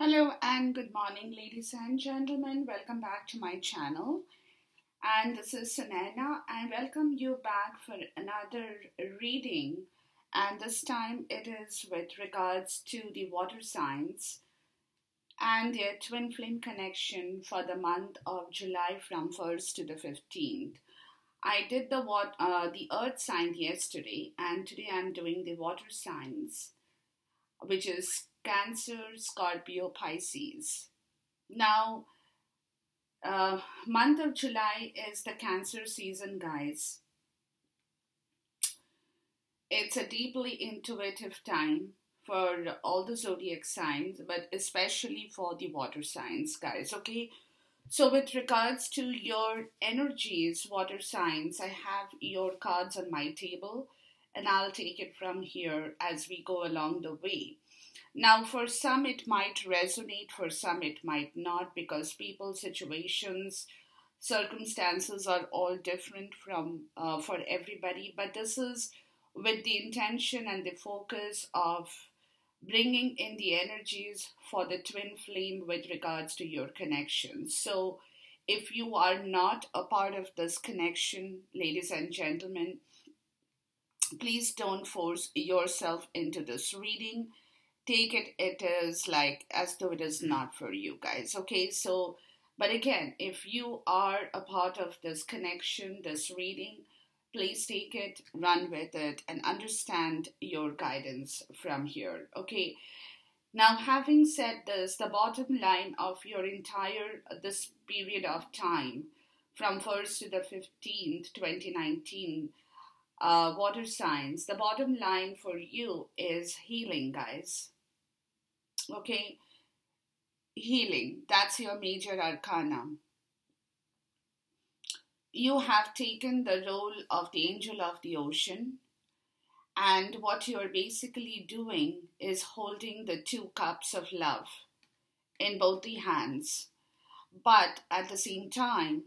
Hello and good morning, ladies and gentlemen. Welcome back to my channel. And this is Sunaina. I welcome you back for another reading. And this time it is with regards to the water signs and their twin flame connection for the month of July from 1st to the 15th. I did the earth sign yesterday, and today I'm doing the water signs, which is Cancer, Scorpio, Pisces. Now, month of July is the Cancer season, guys. It's a deeply intuitive time for all the zodiac signs, but especially for the water signs, guys. Okay, so with regards to your energies, water signs, I have your cards on my table, and I'll take it from here as we go along the way. Now, for some, it might resonate, for some, it might not, because people's situations, circumstances are all different for everybody. But this is with the intention and the focus of bringing in the energies for the twin flame with regards to your connection. So, if you are not a part of this connection, ladies and gentlemen, please don't force yourself into this reading. Take it is like as though it is not for you guys. Okay, so but again, if you are a part of this connection, this reading, please take it, run with it, and understand your guidance from here. Okay, now having said this, the bottom line of your entire this period of time from 1st to the 15th 2019, water signs, the bottom line for you is healing, guys. Okay, healing, that's your major arcana. You have taken the role of the angel of the ocean, and what you're basically doing is holding the two cups of love in both the hands, but at the same time,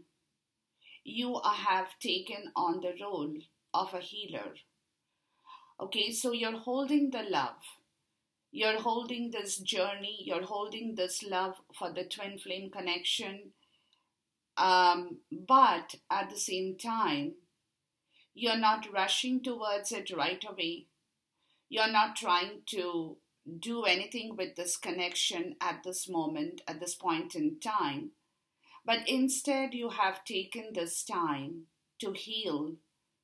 you have taken on the role of a healer. Okay, so you're holding the love. You're holding this journey, you're holding this love for the twin flame connection, but at the same time, you're not rushing towards it right away. You're not trying to do anything with this connection at this moment, at this point in time, but instead you have taken this time to heal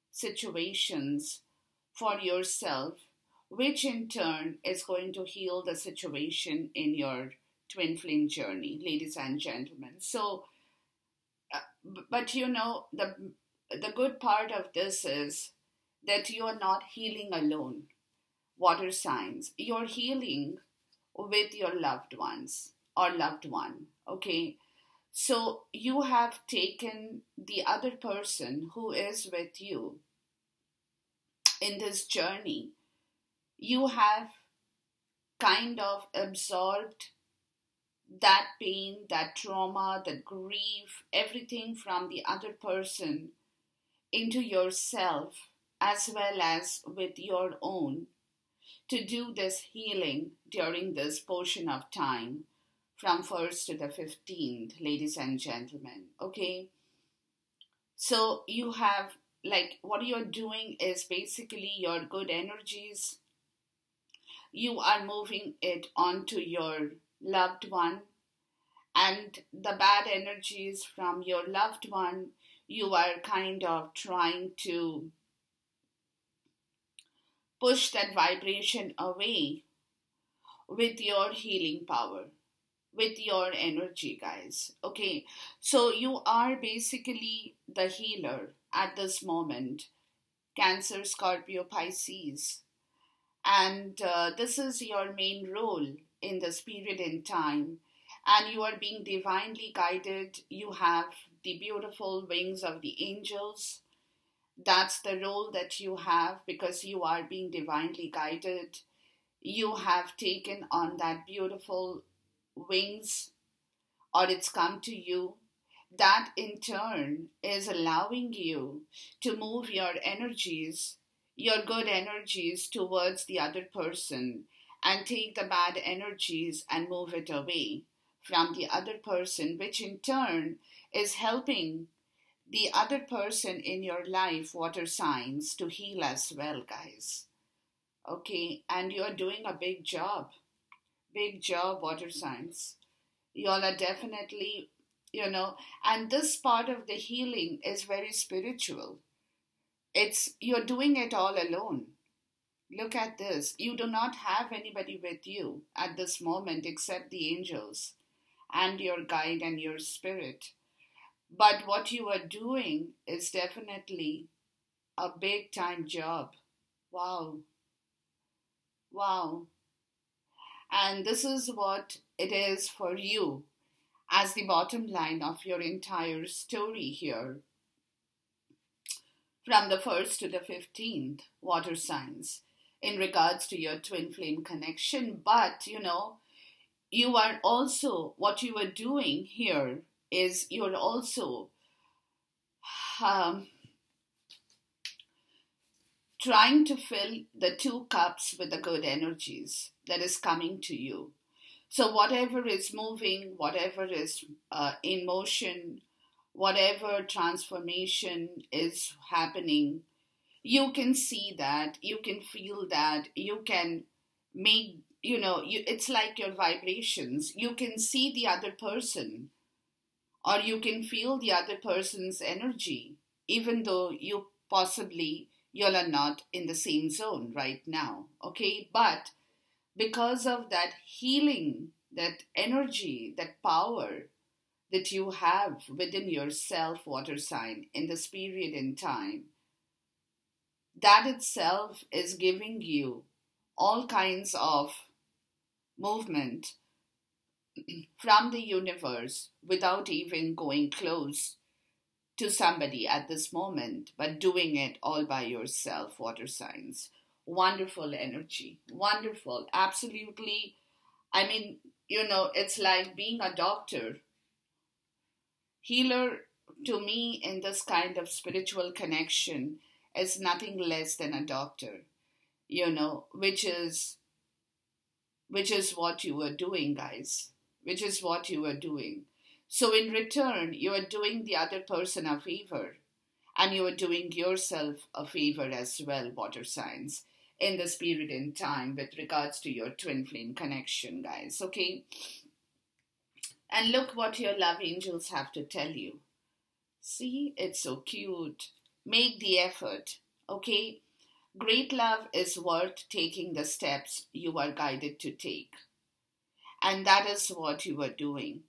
situations for yourself, which in turn is going to heal the situation in your twin flame journey, ladies and gentlemen. So, but you know, the good part of this is that you are not healing alone, water signs. You're healing with your loved ones or loved one, okay? So you have taken the other person who is with you in this journey. You have kind of absorbed that pain, that trauma, that grief, everything from the other person into yourself as well as with your own to do this healing during this portion of time from 1st to the 15th, ladies and gentlemen. Okay? So you have, like, what you're doing is basically your good energies, you are moving it onto your loved one, and the bad energies from your loved one, you are kind of trying to push that vibration away with your healing power, with your energy, guys. Okay, so you are basically the healer at this moment, Cancer, Scorpio, Pisces. And this is your main role in this period in time, and you are being divinely guided. You have the beautiful wings of the angels. That's the role that you have because you are being divinely guided. You have taken on that beautiful wings, or it's come to you. That in turn is allowing you to move your energies, your good energies towards the other person, and take the bad energies and move it away from the other person, which in turn is helping the other person in your life, water signs, to heal as well, guys. Okay, and you're doing a big job. Big job, water signs. Y'all are definitely, and this part of the healing is very spiritual. It's you're doing it all alone. Look at this. You do not have anybody with you at this moment except the angels and your guide and your spirit. But what you are doing is definitely a big time job. Wow. Wow. And this is what it is for you as the bottom line of your entire story here, from the 1st to the 15th, water signs, in regards to your twin flame connection. But, you are also, what you are doing here is you're also um, trying to fill the two cups with the good energies that is coming to you. So whatever is moving, whatever is in motion, whatever transformation is happening, you can see that, you can feel that, you can make, it's like your vibrations. You can see the other person, or you can feel the other person's energy, even though you are not in the same zone right now, okay? But because of that healing, that energy, that power that you have within yourself, water sign, in this period in time, that itself is giving you all kinds of movement from the universe without even going close to somebody at this moment, but doing it all by yourself, water signs. Wonderful energy. Wonderful. Absolutely. I mean, it's like being a doctor. Healer, to me, in this kind of spiritual connection, is nothing less than a doctor, which is what you were doing, guys. Which is what you were doing. So in return, you are doing the other person a favor, and you are doing yourself a favor as well, water signs, in the spirit and time with regards to your twin flame connection, guys, okay? And look what your love angels have to tell you. See, it's so cute. Make the effort, okay? Great love is worth taking the steps you are guided to take. And that is what you are doing.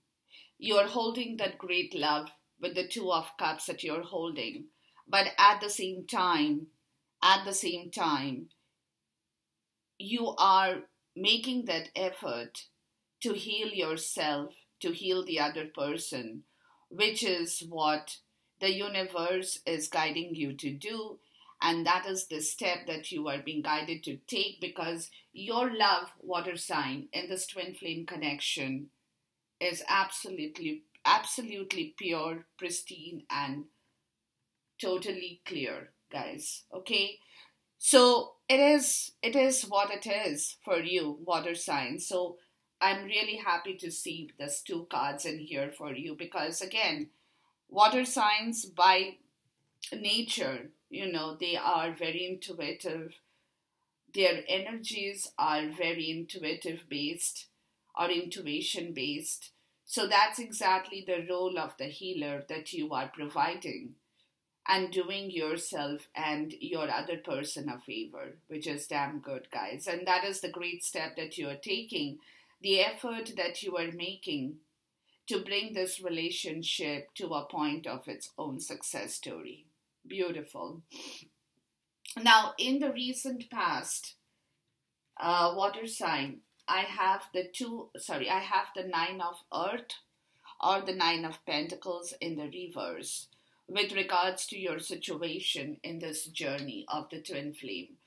You are holding that great love with the two of cups that you're holding. But at the same time, you are making that effort to heal yourself, to heal the other person, which is what the universe is guiding you to do. And that is the step that you are being guided to take, because your love, water sign, in this twin flame connection is absolutely pure, pristine, and totally clear, guys. Okay? So it is what it is for you, water sign. So I'm really happy to see these two cards in here for you, because again, water signs by nature, they are very intuitive. Their energies are very intuitive based or intuition based. So that's exactly the role of the healer that you are providing and doing yourself and your other person a favor, which is damn good, guys. And that is the great step that you are taking, the effort that you are making to bring this relationship to a point of its own success story. Beautiful. Now, in the recent past, water sign, I have the Nine of Earth or the Nine of Pentacles in the reverse with regards to your situation in this journey of the twin flame.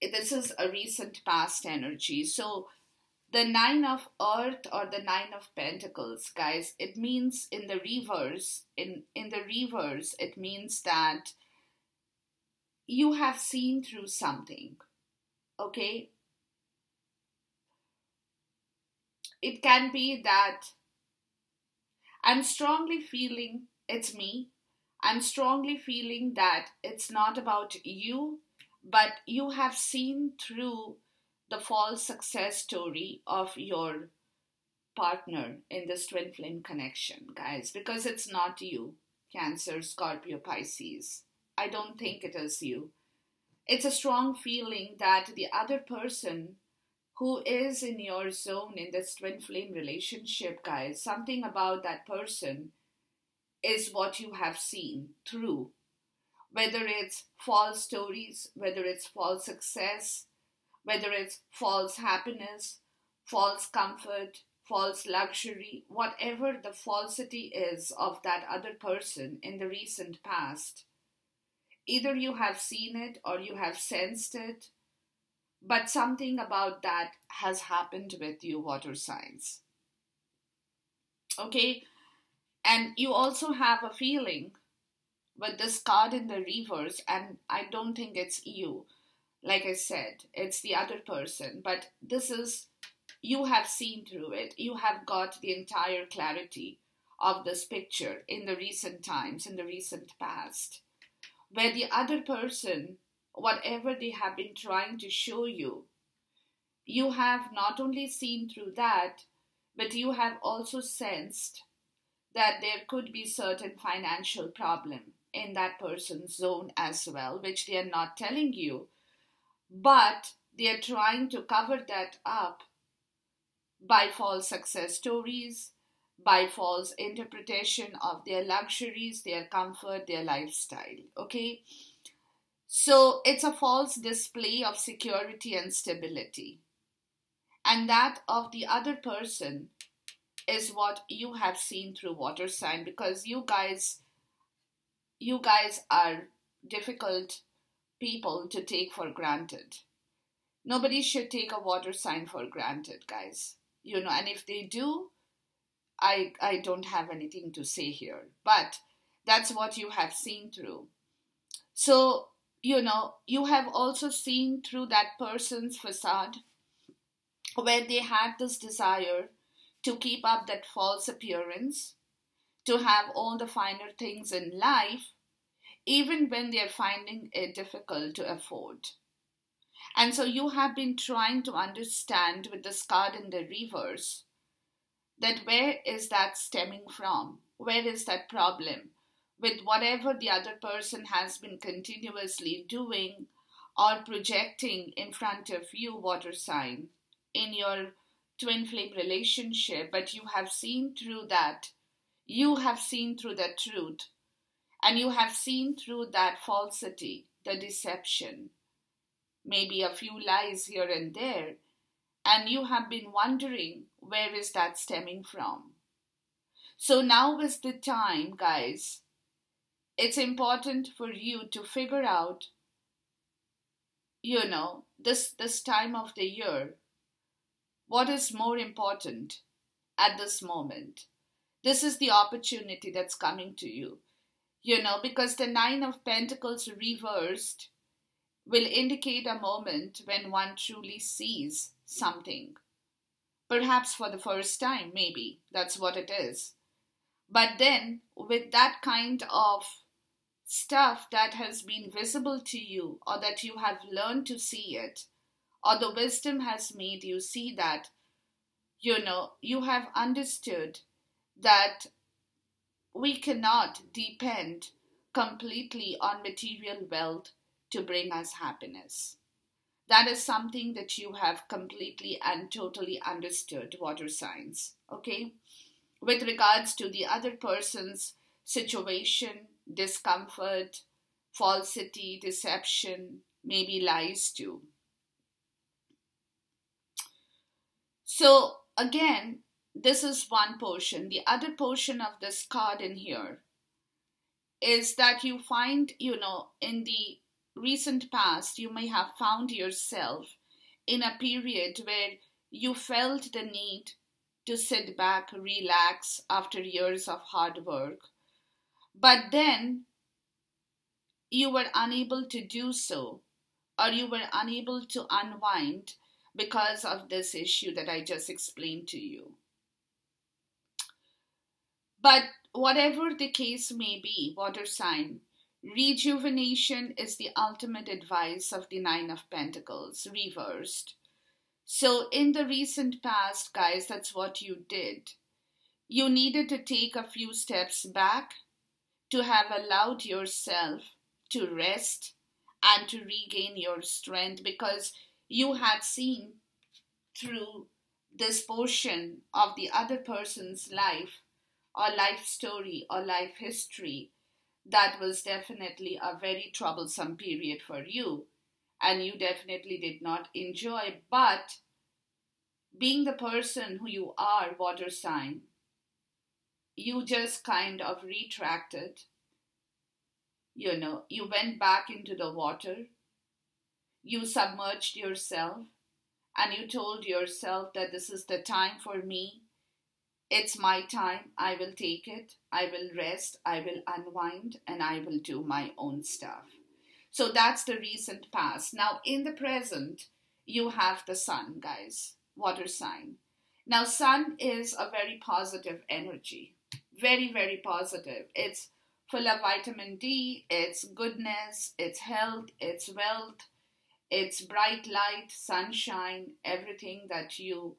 This is a recent past energy. So the Nine of Earth or the Nine of Pentacles, guys, it means in the reverse, it means that you have seen through something, okay? It can be that I'm strongly feeling it's me. I'm strongly feeling that it's not about you, but you have seen through the false success story of your partner in this twin flame connection, guys, because it's not you, Cancer, Scorpio, Pisces. I don't think it is you. It's a strong feeling that the other person who is in your zone in this twin flame relationship, guys, something about that person is what you have seen through. Whether it's false stories, whether it's false success, whether it's false happiness, false comfort, false luxury, whatever the falsity is of that other person in the recent past, either you have seen it or you have sensed it, but something about that has happened with you, water signs. Okay? And you also have a feeling with this card in the reverse, and I don't think it's you. Like I said, it's the other person, but this is, you have seen through it. You have got the entire clarity of this picture in the recent times, in the recent past, where the other person, whatever they have been trying to show you, you have not only seen through that, but you have also sensed that there could be certain financial problem in that person's zone as well, which they are not telling you, but they are trying to cover that up by false success stories, by false interpretation of their luxuries, their comfort, their lifestyle. Okay? So it's a false display of security and stability. And that of the other person is what you have seen through water sign, because you guys are difficult people to take for granted. Nobody should take a water sign for granted, guys. And if they do, I don't have anything to say here. But that's what you have seen through. So, you have also seen through that person's facade where they had this desire to keep up that false appearance, to have all the finer things in life, even when they're finding it difficult to afford. And so you have been trying to understand with this card in the reverse that where is that stemming from? Where is that problem with whatever the other person has been continuously doing or projecting in front of you, water sign, in your twin flame relationship, but you have seen through that. You have seen through the truth, and you have seen through that falsity, the deception, maybe a few lies here and there, and you have been wondering where is that stemming from. So now is the time, guys. It's important for you to figure out, this time of the year, what is more important at this moment. This is the opportunity that's coming to you, because the Nine of Pentacles reversed will indicate a moment when one truly sees something. Perhaps for the first time, maybe. That's what it is. But then, with that kind of stuff that has been visible to you, or that you have learned to see it, or the wisdom has made you see that, you have understood that we cannot depend completely on material wealth to bring us happiness. That is something that you have completely and totally understood, water signs, okay? With regards to the other person's situation, discomfort, falsity, deception, maybe lies too. So again, this is one portion. The other portion of this card in here is that you find, in the recent past, you may have found yourself in a period where you felt the need to sit back, relax after years of hard work. But then you were unable to do so, or you were unable to unwind because of this issue that I just explained to you. But whatever the case may be, water sign, rejuvenation is the ultimate advice of the Nine of Pentacles, reversed. So in the recent past, guys, that's what you did. You needed to take a few steps back to have allowed yourself to rest and to regain your strength, because you had seen through this portion of the other person's life or life story or life history that was definitely a very troublesome period for you, and you definitely did not enjoy. But being the person who you are, water sign, you just kind of retracted. You went back into the water, you submerged yourself, and you told yourself that this is the time for me. It's my time. I will take it. I will rest. I will unwind, and I will do my own stuff. So that's the recent past. Now, in the present, you have the sun, guys, water sign. Now, sun is a very positive energy. Very, very positive. It's full of vitamin D. It's goodness. It's health. It's wealth. It's bright light, sunshine, everything that you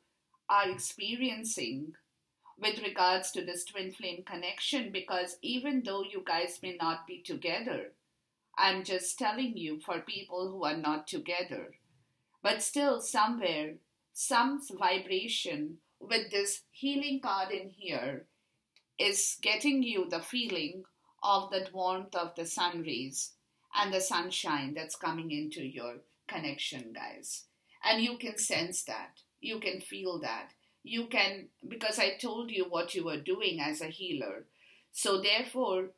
are experiencing with regards to this twin flame connection. Because even though you guys may not be together, I'm just telling you for people who are not together, but still somewhere, some vibration with this healing card in here is getting you the feeling of that warmth of the sun rays and the sunshine that's coming into your connection, guys. And you can sense that. You can feel that. You can, because I told you what you were doing as a healer. So therefore,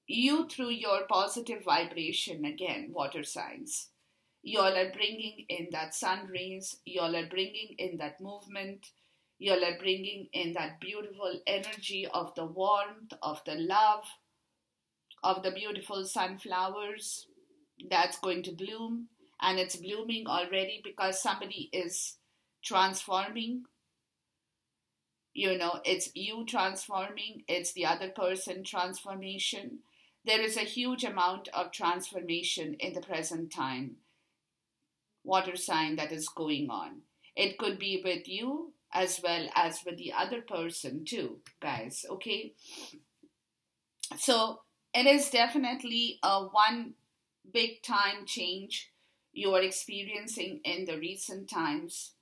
you, through your positive vibration, again, water signs, you all are bringing in that sun rays, you all are bringing in that movement, you all are bringing in that beautiful energy of the warmth, of the love, of the beautiful sunflowers that's going to bloom. And it's blooming already because somebody is transforming. It's you transforming, it's the other person transformation. There is a huge amount of transformation in the present time, water sign, that is going on. It could be with you as well as with the other person too, guys, okay? So it is definitely a one big time change you are experiencing in the recent times,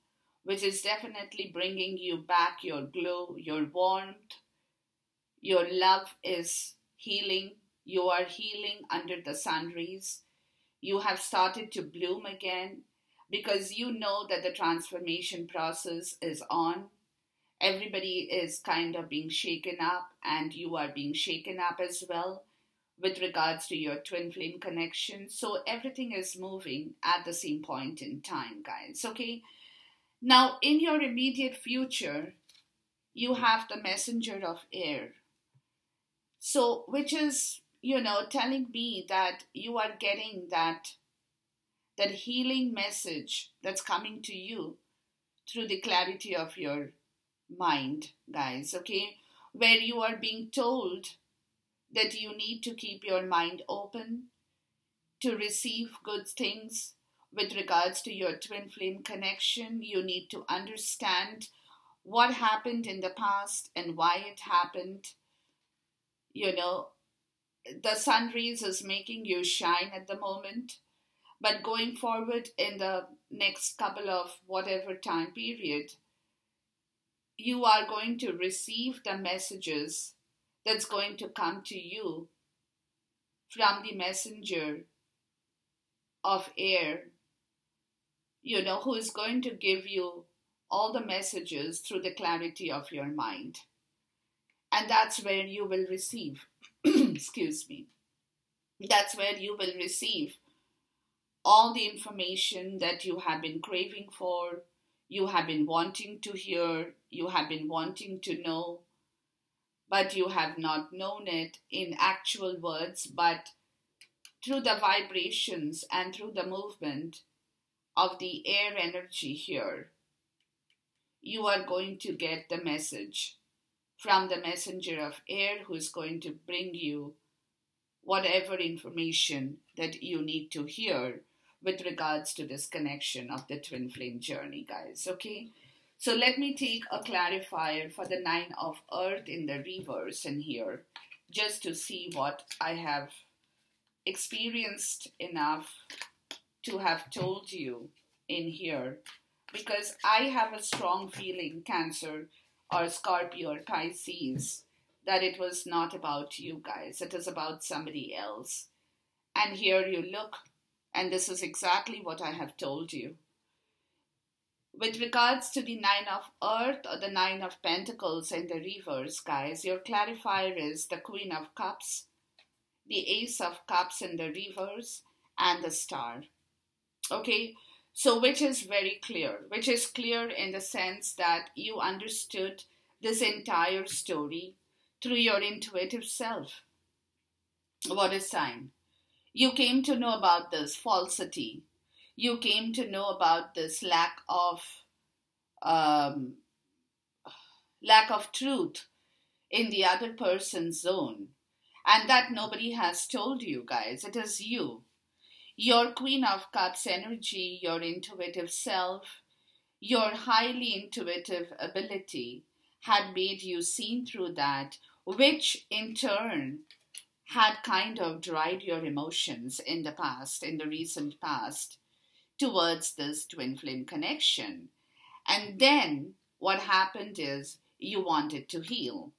which is definitely bringing you back your glow, your warmth. Your love is healing. You are healing under the sun rays. You have started to bloom again because you know that the transformation process is on. Everybody is kind of being shaken up, and you are being shaken up as well with regards to your twin flame connection. So everything is moving at the same point in time, guys, okay? Now, in your immediate future, you have the messenger of air. So, which is, telling me that you are getting that healing message that's coming to you through the clarity of your mind, guys, okay? Where you are being told that you need to keep your mind open to receive good things with regards to your twin flame connection. You need to understand what happened in the past and why it happened. The sun rays is making you shine at the moment, but going forward in the next couple of whatever time period, you are going to receive the messages that's going to come to you from the messenger of air, who is going to give you all the messages through the clarity of your mind. And that's where you will receive, excuse me, that's where you will receive all the information that you have been craving for, you have been wanting to hear, you have been wanting to know, but you have not known it in actual words, but through the vibrations and through the movement, of the air energy here, you are going to get the message from the messenger of air who is going to bring you whatever information that you need to hear with regards to this connection of the twin flame journey, guys. Okay, so let me take a clarifier for the 9 of earth in the reverse in here, just to see what I have experienced enough to have told you in here, because I have a strong feeling, Cancer or Scorpio or Pisces, that it was not about you guys. It is about somebody else. And here you look, and this is exactly what I have told you. With regards to the 9 of earth or the 9 of pentacles in the reverse, guys, your clarifier is the Queen of Cups, the Ace of Cups in the reverse, and the Star. Okay, so which is very clear, which is clear in the sense that you understood this entire story through your intuitive self. What is sign? You came to know about this falsity. You came to know about this lack of truth in the other person's zone, and that nobody has told you, guys. It is you. Your Queen of Cups energy, your intuitive self, your highly intuitive ability had made you seen through that, which in turn had kind of dried your emotions in the past, in the recent past, towards this twin flame connection. And then what happened is you wanted to heal.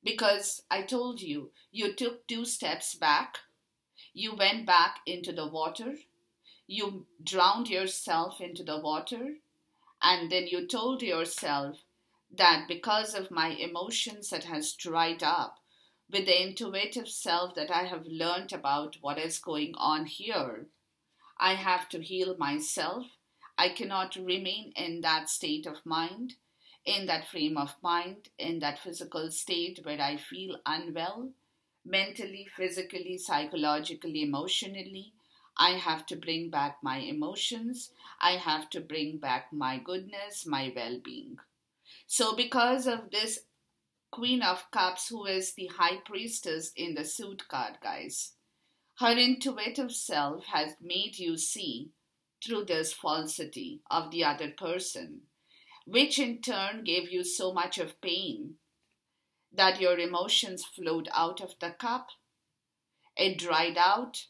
Because I told you, you took 2 steps back, you went back into the water, you drowned yourself into the water, and then you told yourself that because of my emotions that has dried up, with the intuitive self that I have learned about what is going on here, I have to heal myself. I cannot remain in that state of mind, in that frame of mind, in that physical state where I feel unwell, mentally, physically, psychologically, emotionally. I have to bring back my emotions. I have to bring back my goodness, my well-being. So because of this Queen of Cups, who is the High Priestess in the suit card, guys, her intuitive self has made you see through this falsity of the other person, which in turn gave you so much of pain that your emotions flowed out of the cup. It dried out.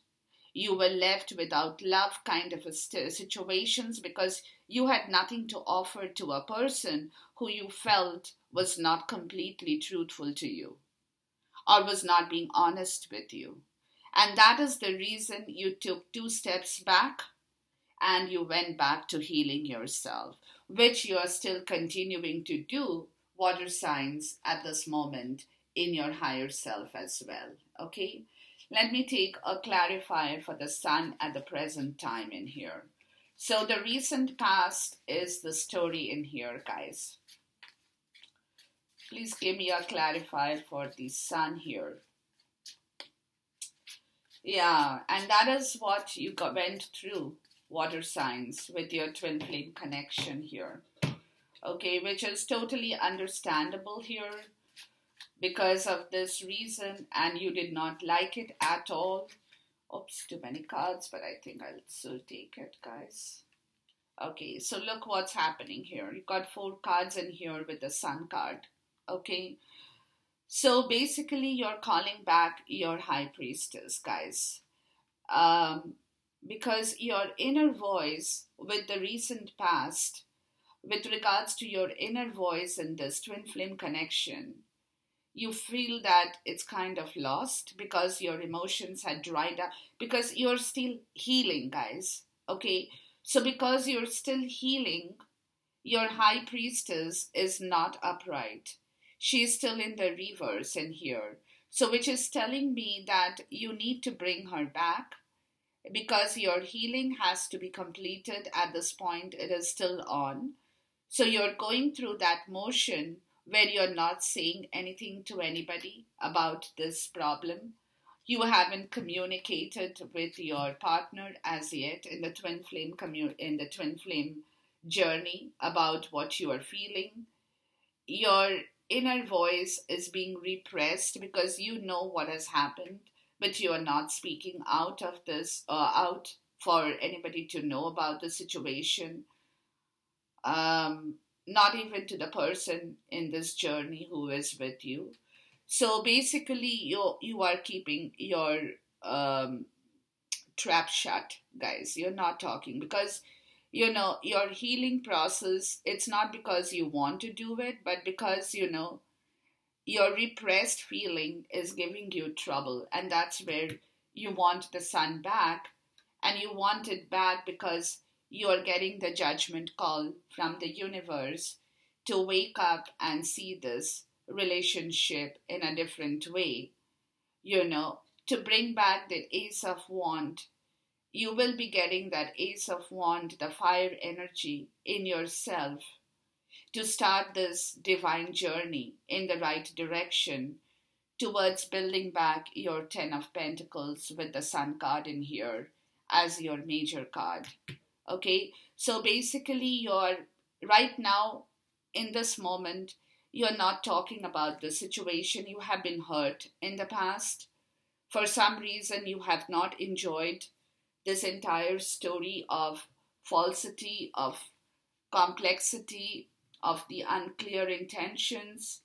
You were left without love kind of situations because you had nothing to offer to a person who you felt was not completely truthful to you or was not being honest with you. And that is the reason you took 2 steps back and you went back to healing yourself, which you are still continuing to do, water signs, at this moment in your higher self as well. Okay? Let me take a clarifier for the sun at the present time in here. So the recent past is the story in here, guys. Please give me a clarifier for the sun here. Yeah, and that is what you went through, water signs, with your twin flame connection here. Okay, which is totally understandable here because of this reason, and you did not like it at all. Oops, too many cards, but I think I'll still take it, guys. Okay, so look what's happening here. You got 4 cards in here with the sun card. Okay, so basically you're calling back your high priestess, guys. Because your inner voice with the recent past, with regards to your inner voice in this twin flame connection, you feel that it's kind of lost because your emotions had dried up, because you're still healing, guys. Okay, so because you're still healing, your high priestess is not upright. She's still in the reverse in here. So which is telling me that you need to bring her back because your healing has to be completed at this point. It is still on. So you're going through that motion where you're not saying anything to anybody about this problem. You haven't communicated with your partner as yet in the twin flame journey about what you are feeling. Your inner voice is being repressed because you know what has happened, but you are not speaking out of this, out for anybody to know about the situation. Not even to the person in this journey who is with you. So basically, you are keeping your um, trap shut, guys. You're not talking because your healing process. It's not because you want to do it, but because your repressed feeling is giving you trouble, and that's where you want the sun back, and you want it back because you are getting the judgment call from the universe to wake up and see this relationship in a different way, to bring back the Ace of Wand. You will be getting that Ace of Wand, the fire energy in yourself, to start this divine journey in the right direction towards building back your Ten of Pentacles with the Sun card in here as your major card. Okay, so basically, you're right now in this moment, you're not talking about the situation. You have been hurt in the past. For some reason, you have not enjoyed this entire story of falsity, of complexity, of the unclear intentions.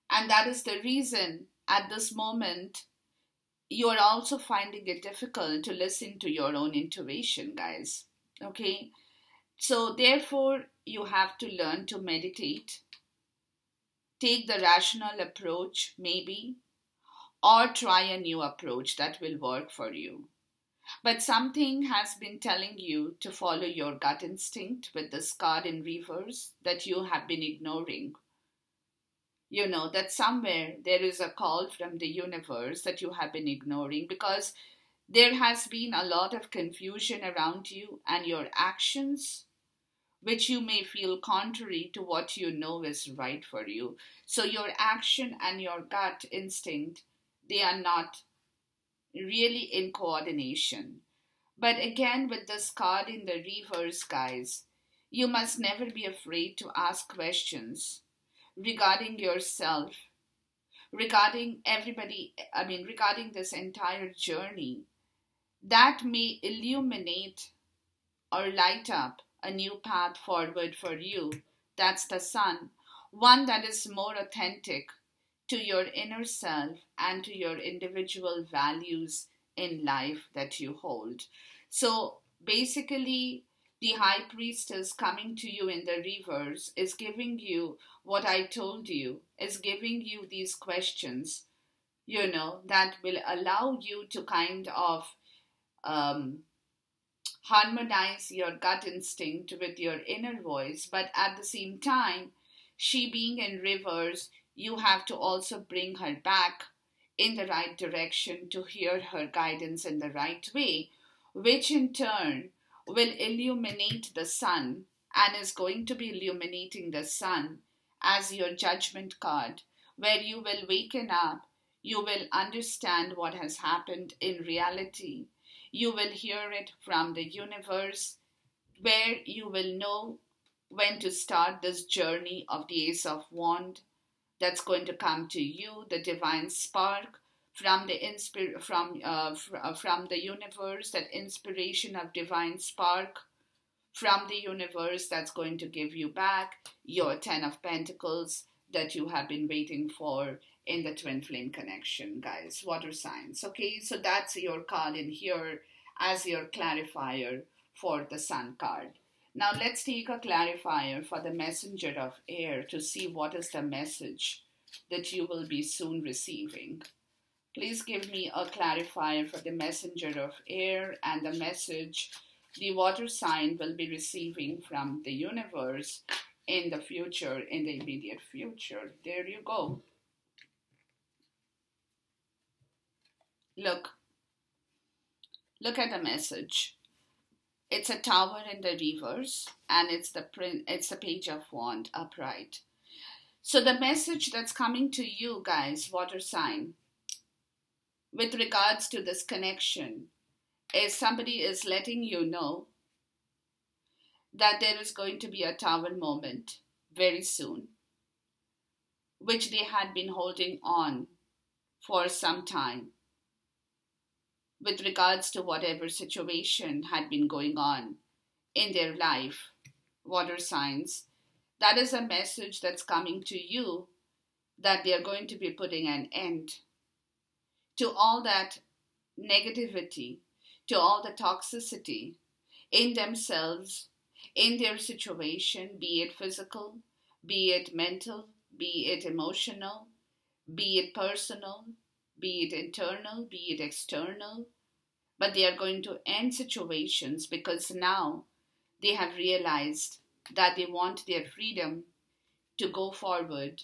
And that is the reason at this moment you are also finding it difficult to listen to your own intuition, guys. Okay? So, therefore, you have to learn to meditate, take the rational approach, maybe, or try a new approach that will work for you. But something has been telling you to follow your gut instinct with this card in reverse that you have been ignoring. You know that somewhere there is a call from the universe that you have been ignoring because there has been a lot of confusion around you and your actions, which you may feel contrary to what you know is right for you. So your action and your gut instinct, they are not really in coordination. But again, with this card in the reverse, guys, you must never be afraid to ask questions regarding yourself, regarding everybody, regarding this entire journey that may illuminate or light up a new path forward for you. That's the sun, one that is more authentic to your inner self and to your individual values in life that you hold. So basically, the High Priestess coming to you in the reverse is giving you what I told you, is giving you these questions, that will allow you to kind of harmonize your gut instinct with your inner voice. But at the same time, she being in reverse, you have to also bring her back in the right direction to hear her guidance in the right way, which in turn will illuminate the sun and is going to be illuminating the sun as your judgment card, where you will waken up, you will understand what has happened in reality, you will hear it from the universe, where you will know when to start this journey of the Ace of Wand that's going to come to you, the divine spark from the from the universe, that inspiration of divine spark from the universe that's going to give you back your Ten of Pentacles that you have been waiting for in the twin flame connection, guys, water signs. Okay, so that's your card in here as your clarifier for the sun card. Now let's take a clarifier for the messenger of air to see what is the message that you will be soon receiving. Please give me a clarifier for the messenger of air and the message the water sign will be receiving from the universe in the future, in the immediate future. There you go. Look at the message. It's a tower in the reverse, and it's the page of wand upright. So the message that's coming to you guys, water sign, with regards to this connection is somebody is letting you know that there is going to be a tower moment very soon, which they had been holding on for some time with regards to whatever situation had been going on in their life. Water signs, that is a message that's coming to you that they are going to be putting an end to all that negativity, to all the toxicity in themselves, in their situation, be it physical, be it mental, be it emotional, be it personal, be it internal, be it external. But they are going to end situations because now they have realized that they want their freedom to go forward,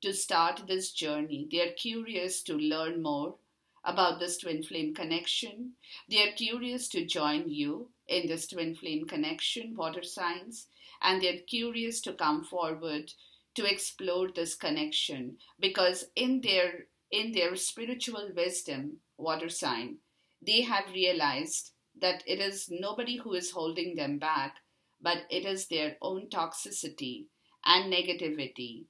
to start this journey. They are curious to learn more about this twin flame connection. They are curious to join you in this twin flame connection, water signs, and they are curious to come forward to explore this connection because in their spiritual wisdom, water sign, they have realized that it is nobody who is holding them back, but it is their own toxicity and negativity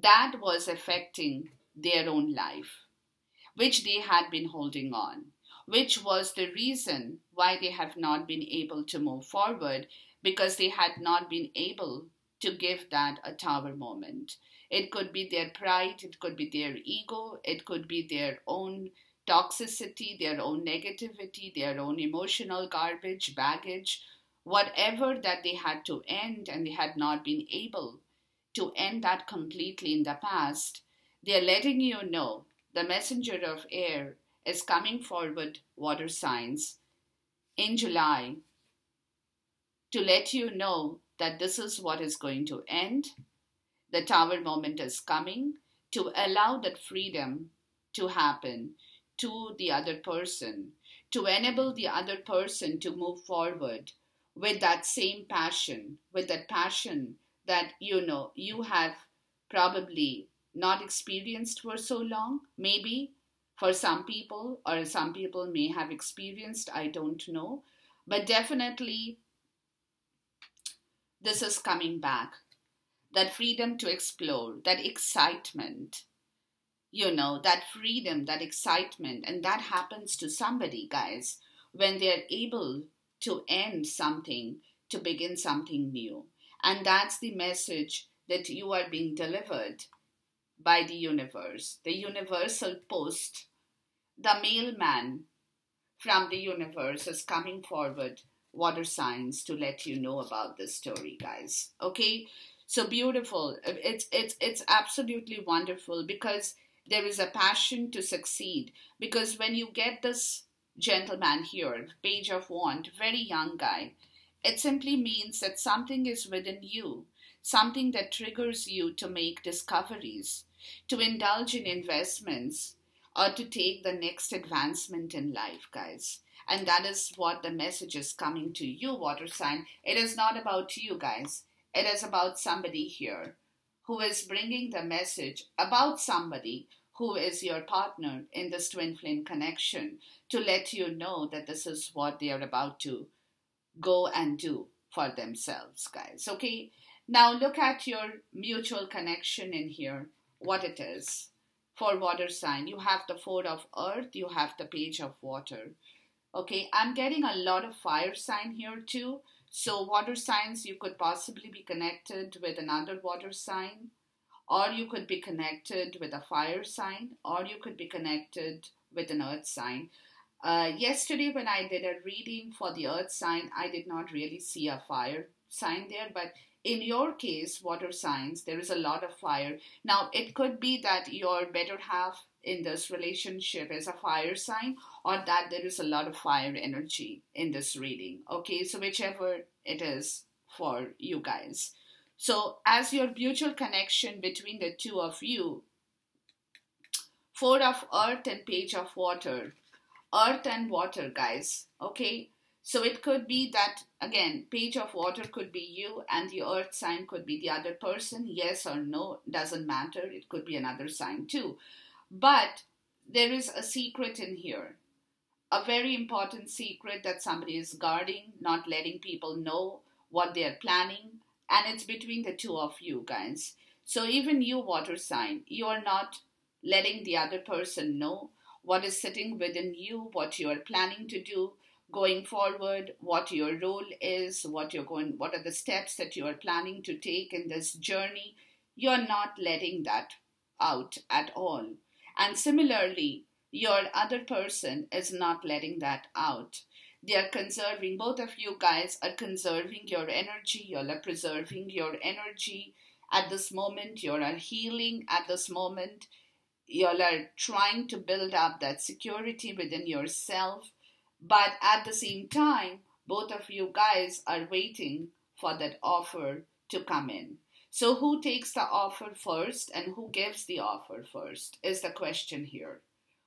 that was affecting their own life, which they had been holding on, which was the reason why they have not been able to move forward because they had not been able to give that a tower moment. It could be their pride, it could be their ego, it could be their own toxicity, their own negativity, their own emotional garbage, baggage, whatever that they had to end and they had not been able to end that completely in the past. They are letting you know the messenger of air is coming forward, water signs, in July to let you know that this is what is going to end. The tower moment is coming to allow that freedom to happen to the other person, to enable the other person to move forward with that same passion, with that passion that you have probably not experienced for so long, maybe for some people, or some people may have experienced, I don't know, but definitely this is coming back. That freedom to explore, that excitement, that freedom, that excitement, and that happens to somebody, guys, when they're able to end something, to begin something new. And that's the message that you are being delivered by the universe, the universal post, the mailman from the universe is coming forward, water signs, to let you know about this story, guys. Okay, so beautiful. It's absolutely wonderful because there is a passion to succeed. Because when you get this gentleman here, Page of Wand, very young guy, it simply means that something is within you, something that triggers you to make discoveries, to indulge in investments, or to take the next advancement in life, guys. And that is what the message is coming to you, water sign. It is not about you, guys. It is about somebody here who is bringing the message about somebody who is your partner in this twin flame connection to let you know that this is what they are about to go and do for themselves, guys. Okay, now look at your mutual connection in here, what it is. For water sign, you have the Four of Earth, you have the Page of Water. Okay, I'm getting a lot of fire sign here too. So water signs, you could possibly be connected with another water sign, or you could be connected with a fire sign, or you could be connected with an earth sign. Yesterday when I did a reading for the earth sign, I did not really see a fire sign there, but in your case, water signs, there is a lot of fire. Now, it could be that your better half in this relationship is a fire sign, or that there is a lot of fire energy in this reading. Okay, so whichever it is for you guys. So, as your mutual connection between the two of you, Four of Earth and Page of Water, Earth and water, guys. Okay, so it could be that, again, Page of Water could be you and the earth sign could be the other person. Yes or no, doesn't matter. It could be another sign too. But there is a secret in here, a very important secret that somebody is guarding, not letting people know what they are planning, and it's between the two of you guys. So even you, water sign, you are not letting the other person know what is sitting within you, what you are planning to do going forward, what your role is, what are the steps that you are planning to take in this journey. You're not letting that out at all. And similarly, your other person is not letting that out. They are conserving, both of you guys are conserving your energy, you are preserving your energy at this moment, you are healing at this moment, you are trying to build up that security within yourself, but at the same time, both of you guys are waiting for that offer to come in. So who takes the offer first and who gives the offer first is the question here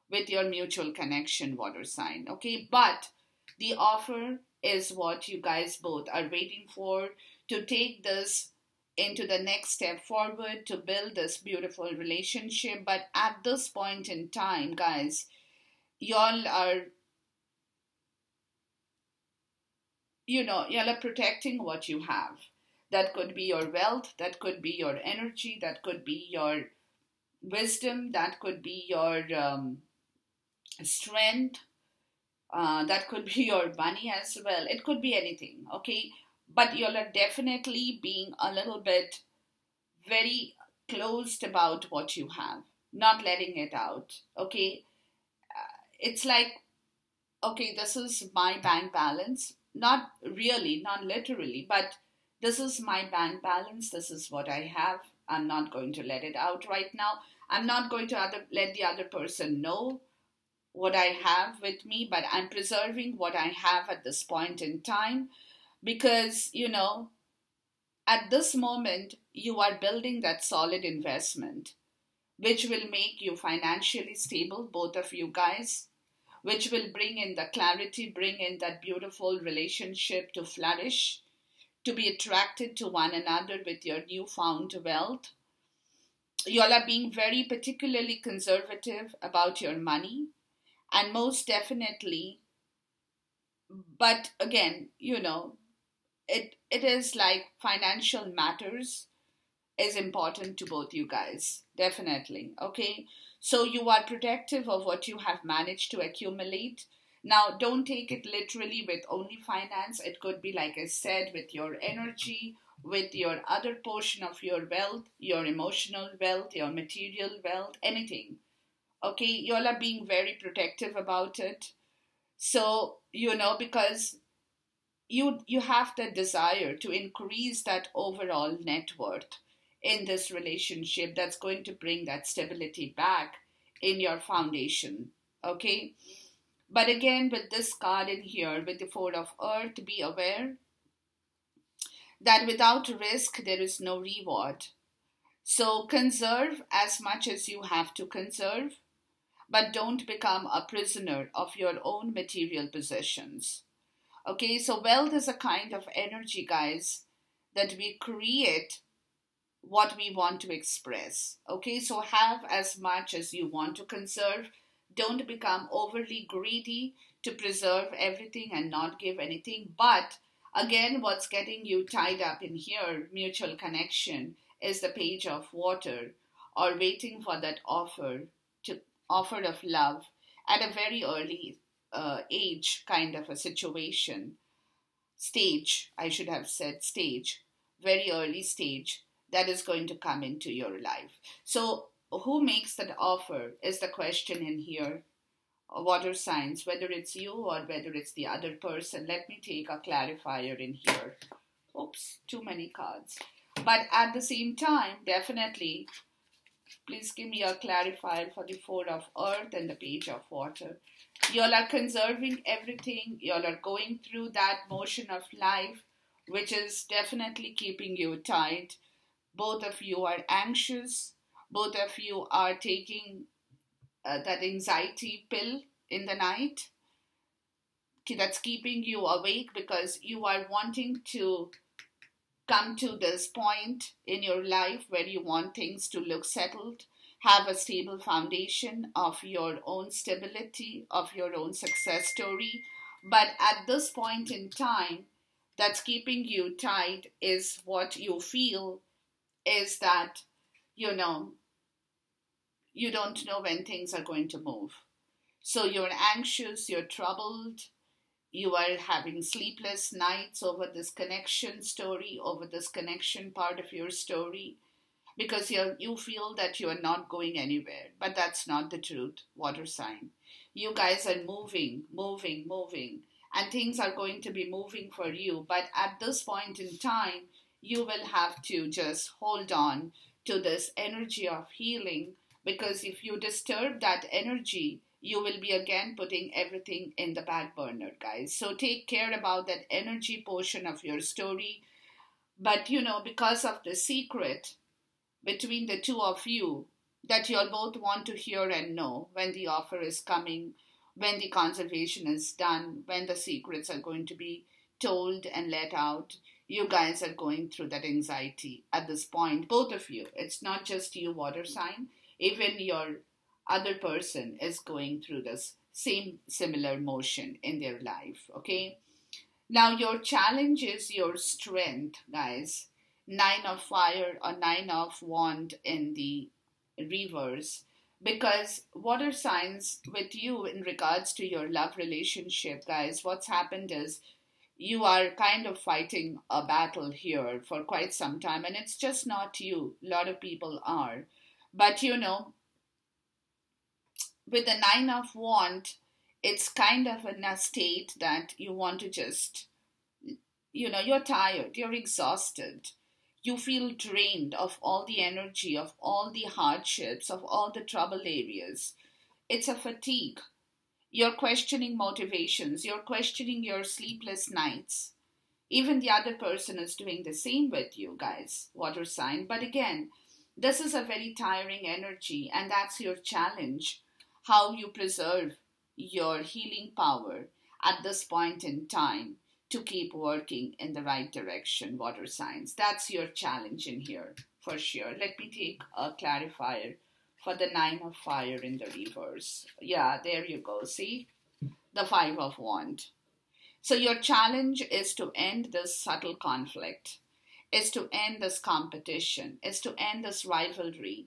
with your mutual connection, water sign. Okay, but the offer is what you guys both are waiting for to take this into the next step forward to build this beautiful relationship. But at this point in time, guys, y'all are, y'all are protecting what you have. That could be your wealth, that could be your energy, that could be your wisdom, that could be your strength, that could be your money as well. It could be anything, okay? But you're definitely being a little bit very closed about what you have, not letting it out, okay? It's like, okay, this is my bank balance. Not really, not literally, but this is my bank balance. This is what I have. I'm not going to let it out right now. I'm not going to let the other person know what I have with me, but I'm preserving what I have at this point in time because, at this moment, you are building that solid investment, which will make you financially stable, both of you guys, which will bring in the clarity, bring in that beautiful relationship to flourish, to be attracted to one another with your newfound wealth. You all are being very particularly conservative about your money, and most definitely, but again, it is like financial matters is important to both you guys, definitely, okay? So you are protective of what you have managed to accumulate. Now, don't take it literally with only finance. It could be, like I said, with your energy, with your other portion of your wealth, your emotional wealth, your material wealth, anything. Okay, you all are being very protective about it. So, because you have the desire to increase that overall net worth in this relationship that's going to bring that stability back in your foundation. Okay? But again, with this card in here, with the Four of Earth, be aware that without risk, there is no reward. So conserve as much as you have to conserve, but don't become a prisoner of your own material possessions. Okay, so wealth is a kind of energy, guys, that we create what we want to express. Okay, so have as much as you want to conserve. Don't become overly greedy to preserve everything and not give anything. But again, what's getting you tied up in here, mutual connection, is the Page of Water, or waiting for that offer of love at a very early age, kind of a situation. Stage, I should have said stage, very early stage that is going to come into your life. So who makes that offer is the question in here. Water signs, whether it's you or whether it's the other person. Let me take a clarifier in here. Oops, too many cards. But at the same time, definitely, please give me a clarifier for the Four of Earth and the Page of Water. Y'all are conserving everything. Y'all are going through that motion of life, which is definitely keeping you tight. Both of you are anxious. Both of you are taking that anxiety pill in the night that's keeping you awake because you are wanting to come to this point in your life where you want things to look settled, have a stable foundation of your own stability, of your own success story. But at this point in time, that's keeping you tight is what you feel is that, you know, you don't know when things are going to move. So you're anxious, you're troubled, you are having sleepless nights over this connection story, over this connection part of your story, because you feel that you are not going anywhere. But that's not the truth, water sign. You guys are moving, moving, moving, and things are going to be moving for you. But at this point in time, you will have to just hold on to this energy of healing, because if you disturb that energy, you will be again putting everything in the back burner, guys. So take care about that energy portion of your story. But because of the secret between the two of you that you'll both want to hear and know when the offer is coming, when the conservation is done, when the secrets are going to be told and let out. You guys are going through that anxiety at this point, both of you. It's not just you, water sign. Even your other person is going through this same similar motion in their life, okay? Now, your challenge is your strength, guys. 9 of fire or 9 of wand in the reverse, because water signs, with you in regards to your love relationship, guys, what's happened is you are kind of fighting a battle here for quite some time, and it's just not you. A lot of people are. But with the 9 of wand, it's kind of in a state that you want to just, you're tired, you're exhausted. You feel drained of all the energy, of all the hardships, of all the trouble areas. It's a fatigue. You're questioning motivations. You're questioning your sleepless nights. Even the other person is doing the same with you, guys, water sign. But again, this is a very tiring energy, and that's your challenge. How you preserve your healing power at this point in time to keep working in the right direction, water signs. That's your challenge in here, for sure. Let me take a clarifier for the 9 of fire in the reverse. Yeah, there you go. See? The 5 of wand. So your challenge is to end this subtle conflict, is to end this competition, is to end this rivalry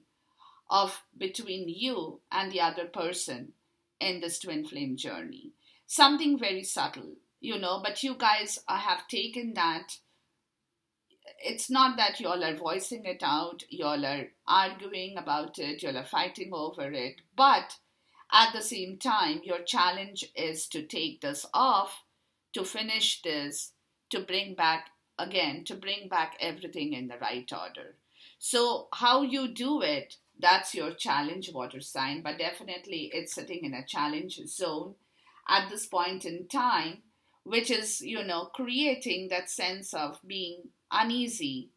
of between you and the other person in this twin flame journey. Something very subtle, but you guys have taken that. It's not that y'all are voicing it out, y'all are arguing about it, y'all are fighting over it, but at the same time, your challenge is to take this off, to finish this, to bring back everything in the right order. So how you do it, that's your challenge, water sign, but definitely it's sitting in a challenge zone at this point in time, which is, creating that sense of being uneasy,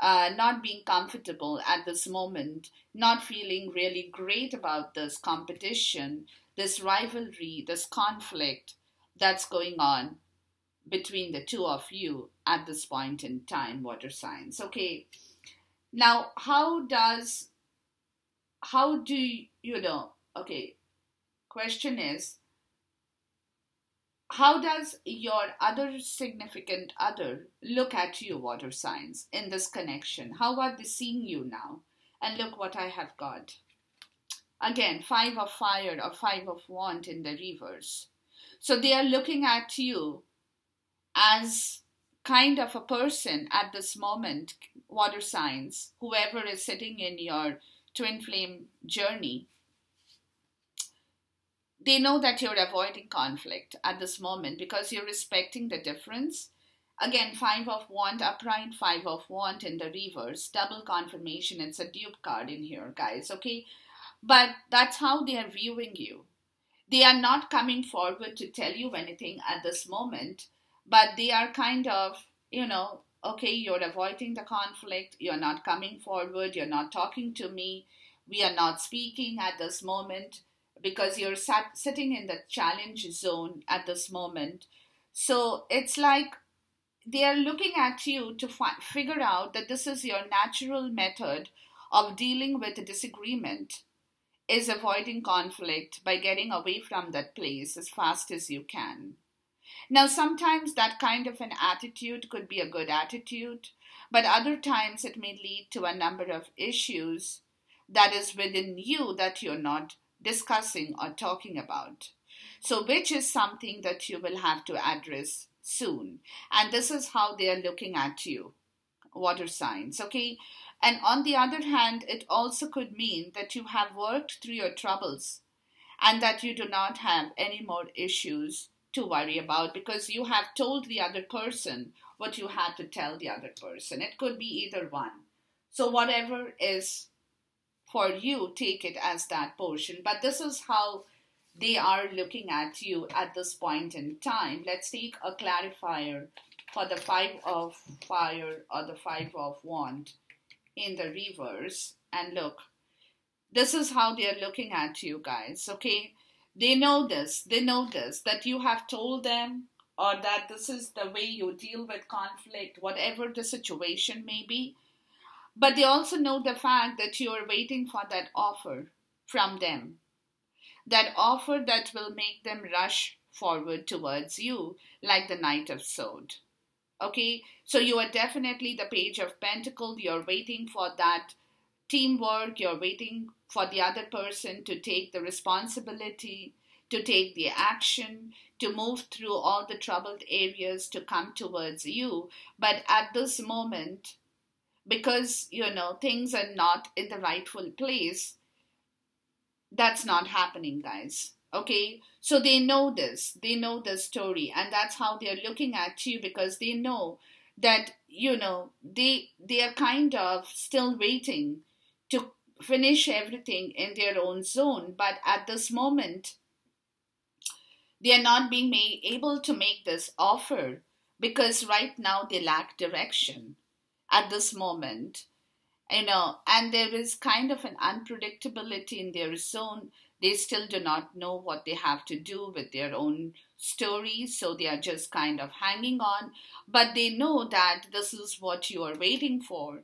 not being comfortable at this moment, not feeling really great about this competition, this rivalry, this conflict that's going on between the two of you at this point in time, water signs. Okay, now how do okay, question is, how does your other significant other look at you, water signs, in this connection? How are they seeing you now? And look what I have got. Again, 5 of fire or 5 of wand in the reverse. So they are looking at you as kind of a person at this moment, water signs, whoever is sitting in your twin flame journey. They know that you're avoiding conflict at this moment because you're respecting the difference. Again, 5 of wand upright, 5 of wand in the reverse. Double confirmation. It's a dupe card in here, guys, okay? But that's how they are viewing you. They are not coming forward to tell you anything at this moment, but they are kind of, okay, you're avoiding the conflict. You're not coming forward. You're not talking to me. We are not speaking at this moment, because you're sitting in the challenge zone at this moment. So it's like they are looking at you to figure out that this is your natural method of dealing with a disagreement is avoiding conflict by getting away from that place as fast as you can. Now, sometimes that kind of an attitude could be a good attitude, but other times it may lead to a number of issues that is within you that you're not discussing or talking about. So, which is something that you will have to address soon. And this is how they are looking at you, water signs, okay? And on the other hand, it also could mean that you have worked through your troubles and that you do not have any more issues to worry about because you have told the other person what you had to tell the other person. It could be either one. So whatever is for you, take it as that portion. But this is how they are looking at you at this point in time. Let's take a clarifier for the 5 of fire or the 5 of wand in the reverse. And look, this is how they are looking at you guys, okay? They know this, that you have told them, or that this is the way you deal with conflict, whatever the situation may be. But they also know the fact that you are waiting for that offer from them. That offer that will make them rush forward towards you like the Knight of Swords. Okay, so you are definitely the Page of Pentacles. You're waiting for that teamwork. You're waiting for the other person to take the responsibility, to take the action, to move through all the troubled areas to come towards you. But at this moment, because, things are not in the rightful place, that's not happening, guys. Okay, so they know this the story, and that's how they're looking at you, because they know that, they are kind of still waiting to finish everything in their own zone. But at this moment, they are not being able to make this offer because right now they lack direction at this moment. And there is kind of an unpredictability in their zone. They still do not know what they have to do with their own stories, so they are just kind of hanging on. But they know that this is what you are waiting for.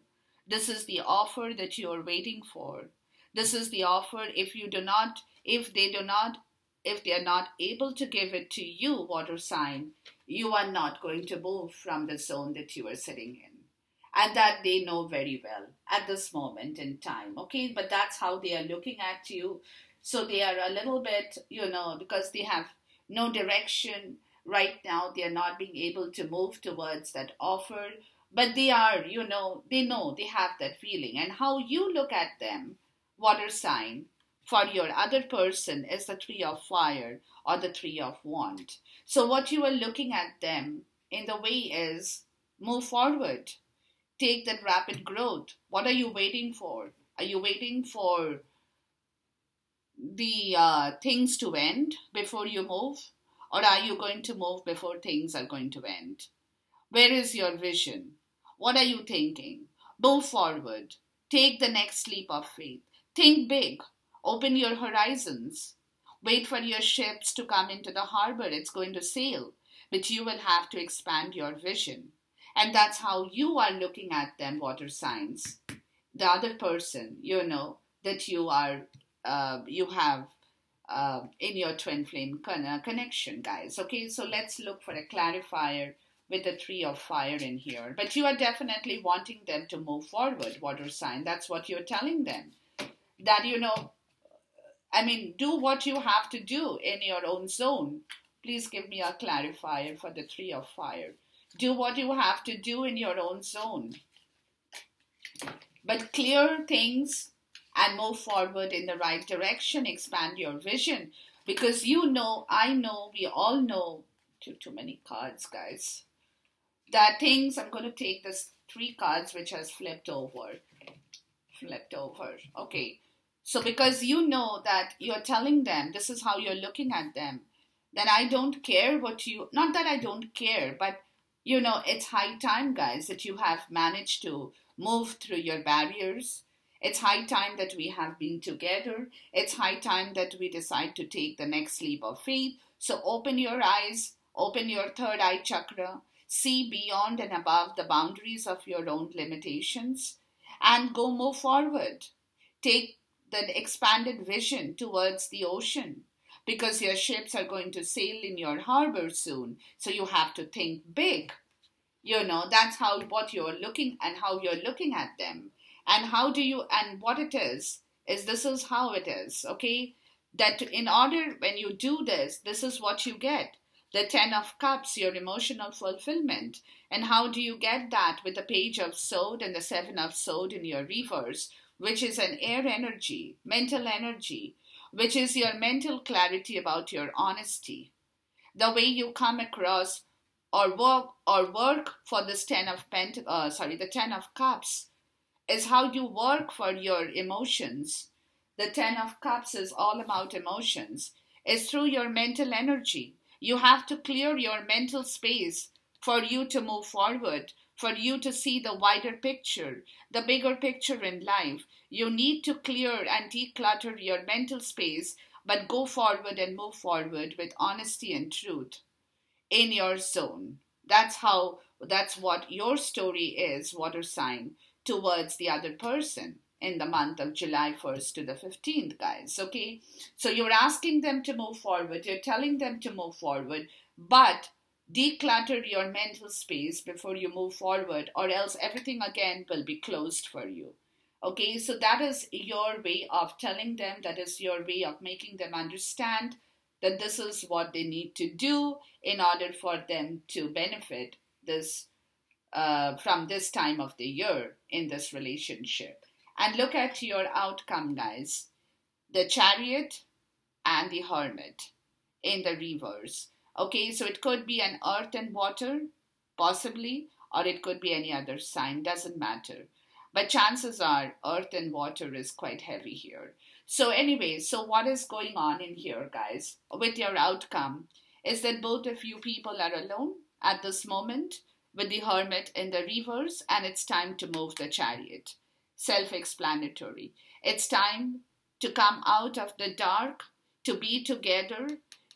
This is the offer that you are waiting for. This is the offer. If they are not able to give it to you, water sign, you are not going to move from the zone that you are sitting in. And that they know very well at this moment in time, okay? But that's how they are looking at you. So they are a little bit, because they have no direction right now, they are not being able to move towards that offer. But they are, they know, they have that feeling. And how you look at them, water sign, for your other person is the 3 of fire or the 3 of wand. So what you are looking at them in the way is move forward. Take that rapid growth. What are you waiting for? Are you waiting for the things to end before you move? Or are you going to move before things are going to end? Where is your vision? What are you thinking? Move forward. Take the next leap of faith. Think big. Open your horizons. Wait for your ships to come into the harbor. It's going to sail. But you will have to expand your vision. And that's how you are looking at them, water signs. The other person, that you have in your twin flame connection, guys. Okay, so let's look for a clarifier with the 3 of fire in here. But you are definitely wanting them to move forward, water sign. That's what you're telling them. That, do what you have to do in your own zone. Please give me a clarifier for the 3 of fire. Do what you have to do in your own zone. But clear things and move forward in the right direction. Expand your vision. Because I know, we all know, too many cards, guys. That things, I'm going to take this 3 cards which has flipped over. Okay. So because you know that you're telling them, this is how you're looking at them, then I don't care not that I don't care, but it's high time, guys, that you have managed to move through your barriers. It's high time that we have been together. It's high time that we decide to take the next leap of faith. So open your eyes, open your third eye chakra, see beyond and above the boundaries of your own limitations, and go move forward. Take the expanded vision towards the ocean because your ships are going to sail in your harbor soon. So you have to think big. That's how what you're looking and how you're looking at them. And how do you, and what it is this is how it is, okay? That in order, when you do this, this is what you get. The 10 of Cups, your emotional fulfillment. And how do you get that? With the Page of Swords and the 7 of Swords in your reverse, which is an air energy, mental energy, which is your mental clarity about your honesty. The way you come across or work for this the 10 of Cups is how you work for your emotions. The 10 of Cups is all about emotions. It's through your mental energy. You have to clear your mental space for you to move forward, for you to see the wider picture, the bigger picture in life. You need to clear and declutter your mental space, but go forward and move forward with honesty and truth in your zone. That's what your story is, water sign, towards the other person in the month of July 1st to the 15th, guys. Okay, so you're asking them to move forward, you're telling them to move forward, but declutter your mental space before you move forward, or else everything again will be closed for you. Okay, so that is your way of telling them, that is your way of making them understand that this is what they need to do in order for them to benefit this from this time of the year in this relationship. And look at your outcome, guys. The Chariot and the Hermit in the reverse. Okay, so it could be an earth and water, possibly, or it could be any other sign, doesn't matter. But chances are earth and water is quite heavy here. So anyway, so what is going on in here, guys, with your outcome is that both of you people are alone at this moment with the Hermit in the reverse, and it's time to move the Chariot. Self-explanatory. It's time to come out of the dark, to be together,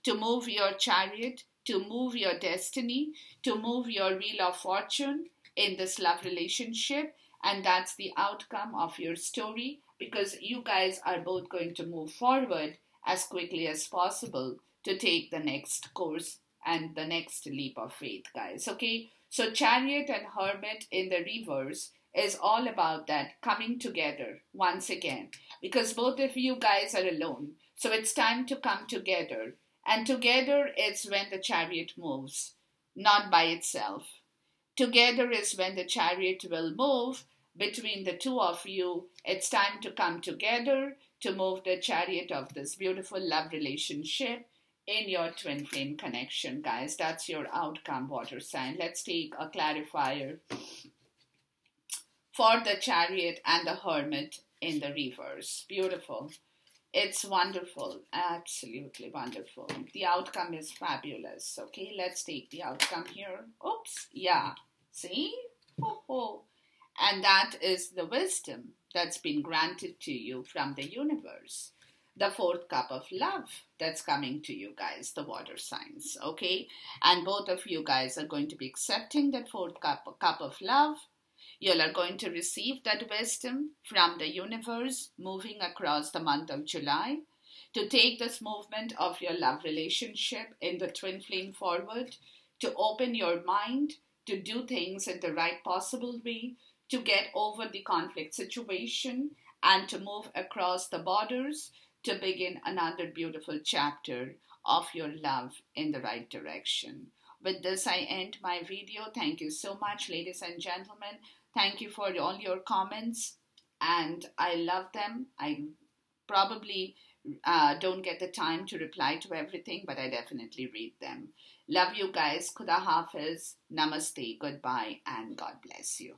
to move your Chariot, to move your destiny, to move your Wheel of Fortune in this love relationship. And that's the outcome of your story, because you guys are both going to move forward as quickly as possible to take the next course and the next leap of faith, guys. Okay, so Chariot and Hermit in the reverse is all about that coming together once again, because both of you guys are alone. So it's time to come together. And together it's when the Chariot moves, not by itself. Together is when the Chariot will move between the two of you. It's time to come together to move the Chariot of this beautiful love relationship in your twin flame connection, guys. That's your outcome, water sign. Let's take a clarifier for the Chariot and the Hermit in the reverse. Beautiful. It's wonderful. Absolutely wonderful. The outcome is fabulous. Okay, let's take the outcome here. Oops. Yeah. See? Oh. And that is the wisdom that's been granted to you from the universe. The 4th cup of love that's coming to you guys, the water signs. Okay, and both of you guys are going to be accepting that 4th cup of love. You are going to receive that wisdom from the universe moving across the month of July to take this movement of your love relationship in the twin flame forward, to open your mind, to do things in the right possible way, to get over the conflict situation, and to move across the borders to begin another beautiful chapter of your love in the right direction. With this, I end my video. Thank you so much, ladies and gentlemen. Thank you for all your comments, and I love them. I probably don't get the time to reply to everything, but I definitely read them. Love you guys. Khuda Hafiz. Namaste. Goodbye, and God bless you.